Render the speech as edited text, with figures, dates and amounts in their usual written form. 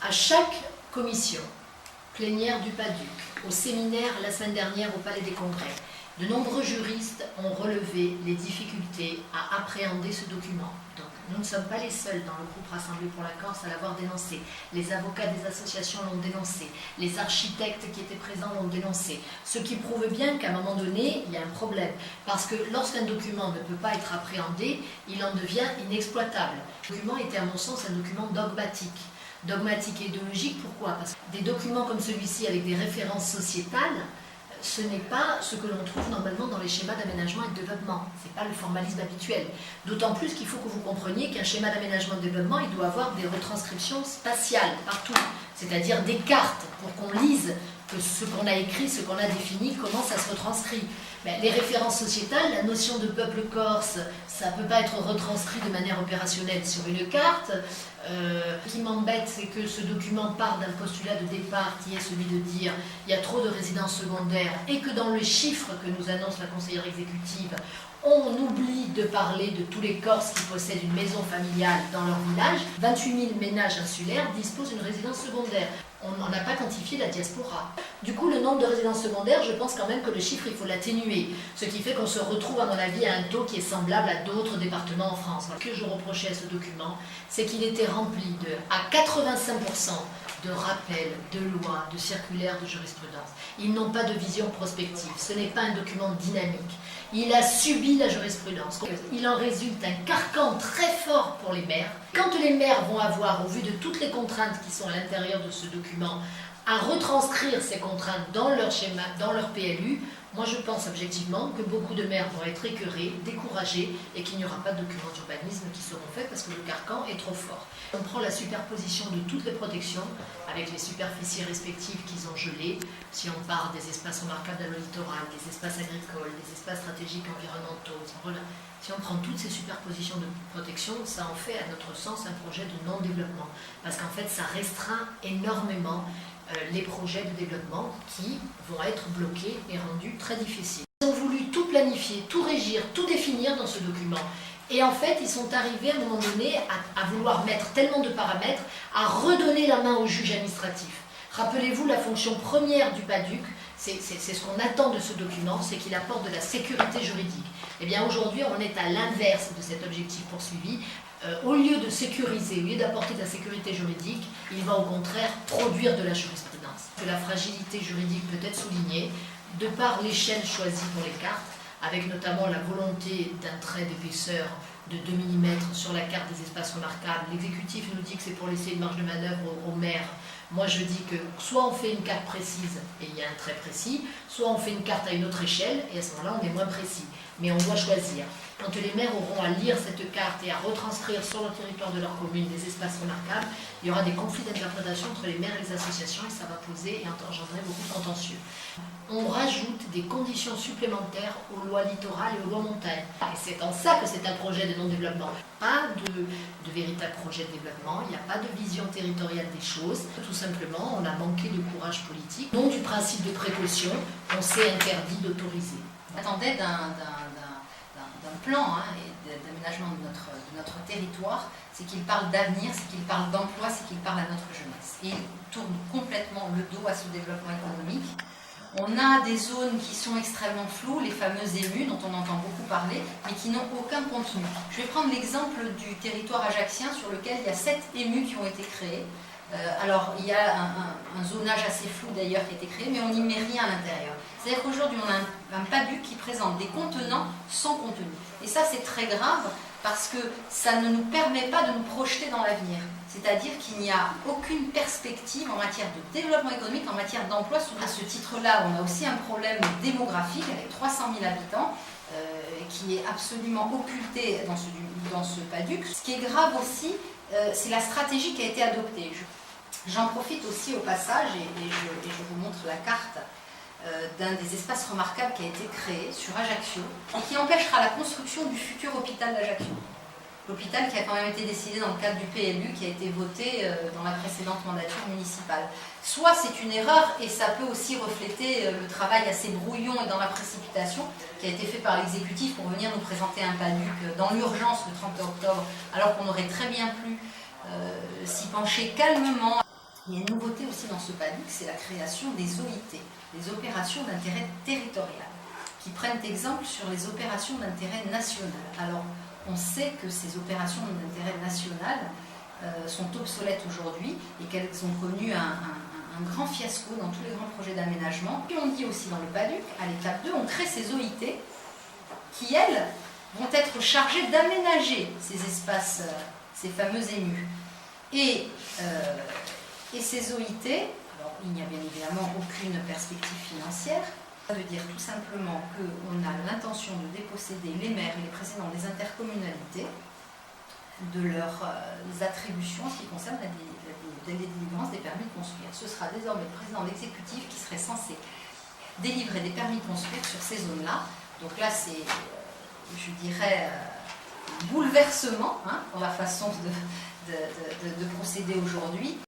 À chaque commission plénière du PADUC, au séminaire la semaine dernière au Palais des Congrès, de nombreux juristes ont relevé les difficultés à appréhender ce document. Donc, nous ne sommes pas les seuls dans le groupe Rassemblés pour la Corse à l'avoir dénoncé. Les avocats des associations l'ont dénoncé. Les architectes qui étaient présents l'ont dénoncé. Ce qui prouve bien qu'à un moment donné, il y a un problème. Parce que lorsqu'un document ne peut pas être appréhendé, il en devient inexploitable. Le document était à mon sens un document dogmatique. Dogmatique et idéologique, pourquoi? Parce que des documents comme celui-ci avec des références sociétales, ce n'est pas ce que l'on trouve normalement dans les schémas d'aménagement et de développement. Ce n'est pas le formalisme habituel. D'autant plus qu'il faut que vous compreniez qu'un schéma d'aménagement et de développement, il doit avoir des retranscriptions spatiales partout. C'est-à-dire des cartes pour qu'on lise que ce qu'on a écrit, ce qu'on a défini, comment ça se retranscrit. Mais les références sociétales, la notion de peuple corse, ça ne peut pas être retranscrit de manière opérationnelle sur une carte. Ce qui m'embête, c'est que ce document part d'un postulat de départ qui est celui de dire il y a trop de résidences secondaires et que dans les chiffres que nous annonce la conseillère exécutive, on oublie de parler de tous les Corses qui possèdent une maison familiale dans leur village. 28 000 ménages insulaires disposent d'une résidence secondaire. On n'a pas quantifié la diaspora. Du coup, le nombre de résidences secondaires, je pense quand même que le chiffre, il faut l'atténuer. Ce qui fait qu'on se retrouve, à mon avis, à un taux qui est semblable à d'autres départements en France. Ce que je reprochais à ce document, c'est qu'il était rempli à 85% de rappels, de lois, de circulaires, de jurisprudence. Ils n'ont pas de vision prospective. Ce n'est pas un document dynamique. Il a subi la jurisprudence. Il en résulte un carcan très fort pour les maires. Quand les maires vont avoir, au vu de toutes les contraintes qui sont à l'intérieur de ce document, à retranscrire ces contraintes dans leur schéma, dans leur PLU, moi je pense objectivement que beaucoup de maires vont être écœurés, découragés et qu'il n'y aura pas de documents d'urbanisme qui seront faits parce que le carcan est trop fort. On prend la superposition de toutes les protections avec les superficies respectives qu'ils ont gelées. Si on part des espaces remarquables dans le littoral, des espaces agricoles, des espaces stratégiques environnementaux, si on prend toutes ces superpositions de protection, ça en fait à notre sens un projet de non-développement. Parce qu'en fait ça restreint énormément les projets de développement qui vont être bloqués et rendus très difficiles. Ils ont voulu tout planifier, tout régir, tout définir dans ce document. Et en fait, ils sont arrivés à un moment donné à vouloir mettre tellement de paramètres, à redonner la main au juge administratif. Rappelez-vous, la fonction première du PADUC, c'est ce qu'on attend de ce document, c'est qu'il apporte de la sécurité juridique. Eh bien aujourd'hui, on est à l'inverse de cet objectif poursuivi. Au lieu de sécuriser, au lieu d'apporter de la sécurité juridique, il va au contraire produire de la jurisprudence. Que la fragilité juridique peut être soulignée de par l'échelle choisie pour les cartes, avec notamment la volonté d'un trait d'épaisseur de 2 mm sur la carte des espaces remarquables. L'exécutif nous dit que c'est pour laisser une marge de manœuvre aux maires. Moi je dis que soit on fait une carte précise et il y a un trait précis, soit on fait une carte à une autre échelle et à ce moment-là on est moins précis. Mais on doit choisir. Quand les maires auront à lire cette carte et à retranscrire sur le territoire de leur commune des espaces remarquables, il y aura des conflits d'interprétation entre les maires et les associations et ça va poser et engendrer beaucoup de contentieux. On rajoute des conditions supplémentaires aux lois littorales et aux lois montagne. Et c'est en ça que c'est un projet de non-développement. Pas de véritable projet de développement, il n'y a pas de vision territoriale des choses. Tout simplement, on a manqué de courage politique. Non du principe de précaution, on s'est interdit d'autoriser. Attendait d'un plan et d'aménagement de notre territoire, c'est qu'il parle d'avenir, c'est qu'il parle d'emploi, c'est qu'il parle à notre jeunesse. Et il tourne complètement le dos à ce développement économique. On a des zones qui sont extrêmement floues, les fameuses émus dont on entend beaucoup parler, mais qui n'ont aucun contenu. Je vais prendre l'exemple du territoire ajaccien sur lequel il y a 7 émus qui ont été créés. Alors, il y a un zonage assez flou d'ailleurs qui a été créé, mais on n'y met rien à l'intérieur. C'est-à-dire qu'aujourd'hui, on a un PADUC qui présente des contenants sans contenu. Et ça, c'est très grave parce que ça ne nous permet pas de nous projeter dans l'avenir. C'est-à-dire qu'il n'y a aucune perspective en matière de développement économique, en matière d'emploi. À ce titre-là, on a aussi un problème démographique avec 300 000 habitants qui est absolument occulté dans ce PADUC. Ce qui est grave aussi, c'est la stratégie qui a été adoptée. J'en profite aussi au passage, et je vous montre la carte d'un des espaces remarquables qui a été créé sur Ajaccio et qui empêchera la construction du futur hôpital d'Ajaccio. L'hôpital qui a quand même été décidé dans le cadre du PLU qui a été voté dans la précédente mandature municipale. Soit c'est une erreur et ça peut aussi refléter le travail assez brouillon et dans la précipitation qui a été fait par l'exécutif pour venir nous présenter un PADUC dans l'urgence le 30 octobre alors qu'on aurait très bien pu s'y pencher calmement. Il y a une nouveauté aussi dans ce PADUC, c'est la création des OIT, des opérations d'intérêt territorial, qui prennent exemple sur les opérations d'intérêt national. Alors, on sait que ces opérations d'intérêt national sont obsolètes aujourd'hui et qu'elles ont connu un grand fiasco dans tous les grands projets d'aménagement. Puis on dit aussi dans le PADUC, à l'étape 2, on crée ces OIT qui, elles, vont être chargées d'aménager ces espaces, ces fameux émus. Et ces OIT, alors il n'y a bien évidemment aucune perspective financière. Ça veut dire tout simplement qu'on a l'intention de déposséder les maires et les présidents des intercommunalités de leurs attributions en ce qui concerne la délivrance des permis de construire. Ce sera désormais le président d'exécutif qui serait censé délivrer des permis de construire sur ces zones-là. Donc là, c'est, je dirais, un bouleversement dans la façon de procéder aujourd'hui.